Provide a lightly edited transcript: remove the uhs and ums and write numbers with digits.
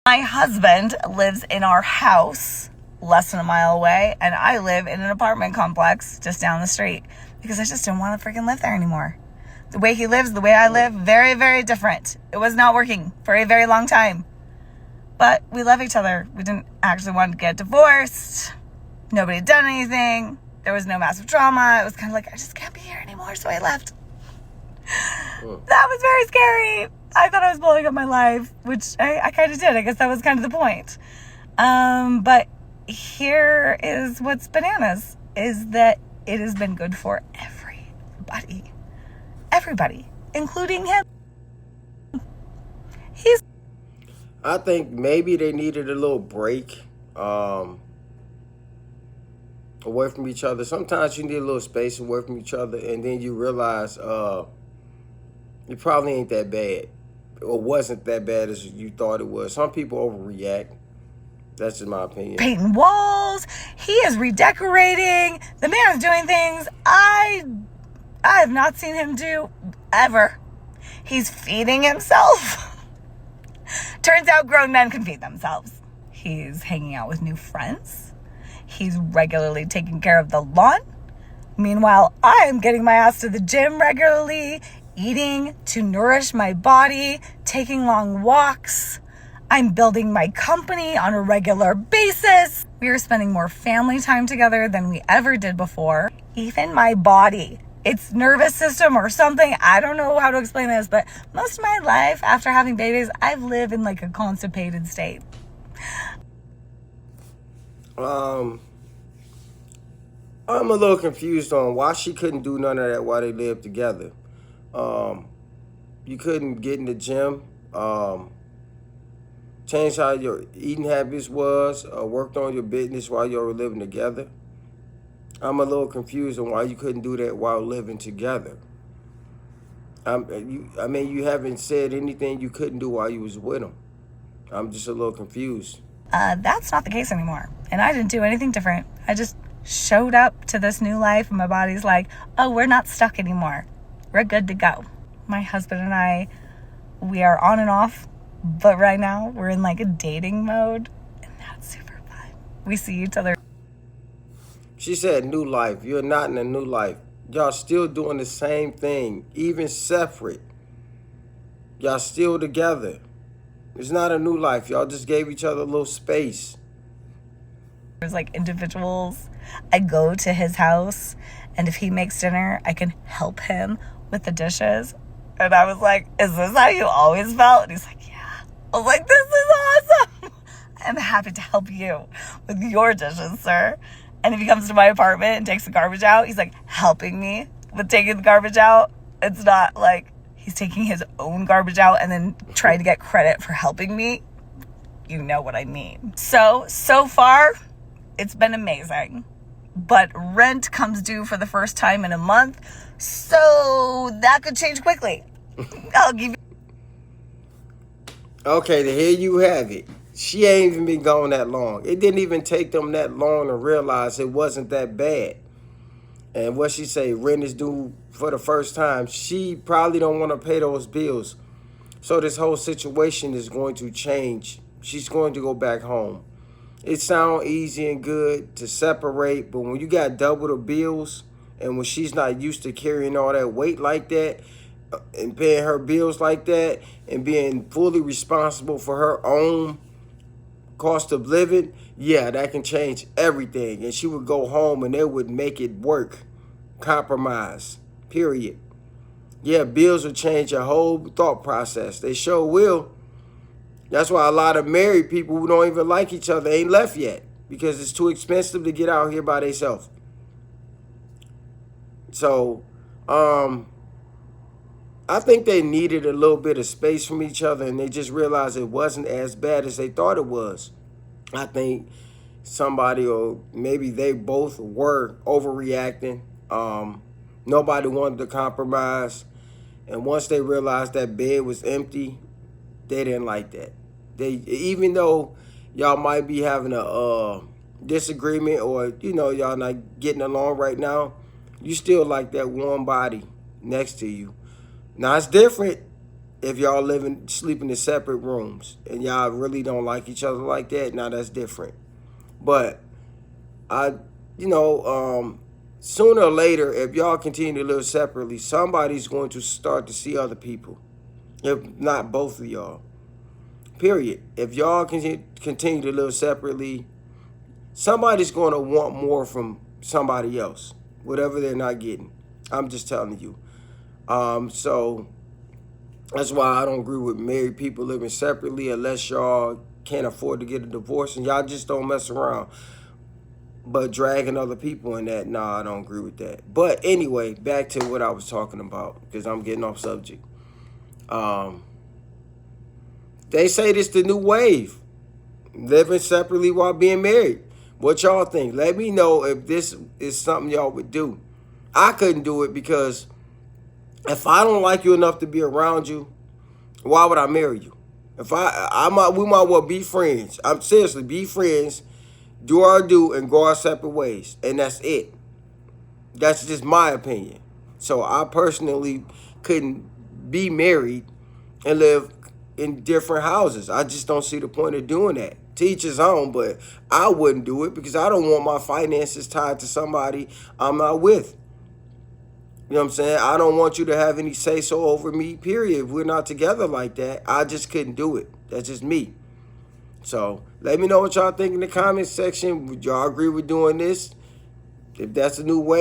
My husband lives in our house less than a mile away, and I live in an apartment complex just down the street because I just didn't want to freaking live there anymore. The way he lives, the way I live, very, very different. It was not working for a very long time. But we love each other. We didn't actually want to get divorced. Nobody had done anything. There was no massive drama. It was kind of like, I just can't be here anymore, so I left. That was very scary. I thought I was blowing up my life, which I kind of did. I guess that was kind of the point. But here is what's bananas, is that it has been good for everybody. Everybody, including him. I think maybe they needed a little break away from each other. Sometimes you need a little space away from each other, and then you realize it probably ain't that bad, or wasn't that bad as you thought it was. Some people overreact. That's just my opinion. Painting walls. He is redecorating. The man is doing things I have not seen him do ever. He's feeding himself. Turns out grown men can feed themselves. He's hanging out with new friends. He's regularly taking care of the lawn. Meanwhile, I am getting my ass to the gym regularly, eating to nourish my body, taking long walks. I'm building my company on a regular basis. We are spending more family time together than we ever did before. Even my body, its nervous system or something, I don't know how to explain this, but most of my life after having babies, I've lived in like a constipated state. I'm a little confused on why she couldn't do none of that while they lived together. You couldn't get in the gym, change how your eating habits was, worked on your business while you were living together. I'm a little confused on why you couldn't do that while living together. You haven't said anything you couldn't do while you was with him. I'm just a little confused. That's not the case anymore. And I didn't do anything different. I just showed up to this new life and my body's like, oh, we're not stuck anymore. We're good to go. My husband and I, we are on and off, but right now we're in like a dating mode, and that's super fun. We see each other. She said new life. You're not in a new life. Y'all still doing the same thing, even separate. Y'all still together. It's not a new life. Y'all just gave each other a little space. There's like individuals. I go to his house, and if he makes dinner, I can help him with the dishes. And I was like, is this how you always felt? And he's like, yeah. I was like, this is awesome. I'm happy to help you with your dishes, sir. And if he comes to my apartment and takes the garbage out, he's like helping me with taking the garbage out. It's not like he's taking his own garbage out and then trying to get credit for helping me. You know what I mean. So far, it's been amazing. But rent comes due for the first time in a month, so that could change quickly. I'll give you. Okay, here you have it. She ain't even been gone that long. It didn't even take them that long to realize it wasn't that bad. And what she say, rent is due for the first time. She probably don't want to pay those bills. So this whole situation is going to change. She's going to go back home. It sounds easy and good to separate, but when you got double the bills and when she's not used to carrying all that weight like that and paying her bills like that and being fully responsible for her own cost of living, yeah, that can change everything. And she would go home and they would make it work. Compromise, period. Yeah, bills will change your whole thought process. They sure will. That's why a lot of married people who don't even like each other ain't left yet, because it's too expensive to get out here by themselves. So, I think they needed a little bit of space from each other, and they just realized it wasn't as bad as they thought it was. I think somebody, or maybe they both, were overreacting. Nobody wanted to compromise. And once they realized that bed was empty, they didn't like that. Even though y'all might be having a disagreement, or y'all not getting along right now, you still like that warm body next to you. Now it's different. If y'all sleeping in separate rooms and y'all really don't like each other like that, now that's different. But I, you know, sooner or later, if y'all continue to live separately, somebody's going to start to see other people. If not both of y'all. Period. If y'all continue to live separately, somebody's going to want more from somebody else, whatever they're not getting. I'm just telling you. So that's why I don't agree with married people living separately unless y'all can't afford to get a divorce and y'all just don't mess around. But dragging other people in that, nah, I don't agree with that. But anyway, back to what I was talking about because I'm getting off subject. They say this the new wave, living separately while being married. What y'all think? Let me know if this is something y'all would do. I couldn't do it because if I don't like you enough to be around you, why would I marry you? If we might well be friends. I'm seriously, be friends, do our do, and go our separate ways, and that's it. That's just my opinion. So I personally couldn't be married and live in different houses. I just don't see the point of doing that. To each his own, but I wouldn't do it because I don't want my finances tied to somebody I'm not with. You know what I'm saying? I don't want you to have any say-so over me, period. If we're not together like that, I just couldn't do it. That's just me. So let me know what y'all think in the comments section. Would y'all agree with doing this? If that's a new way.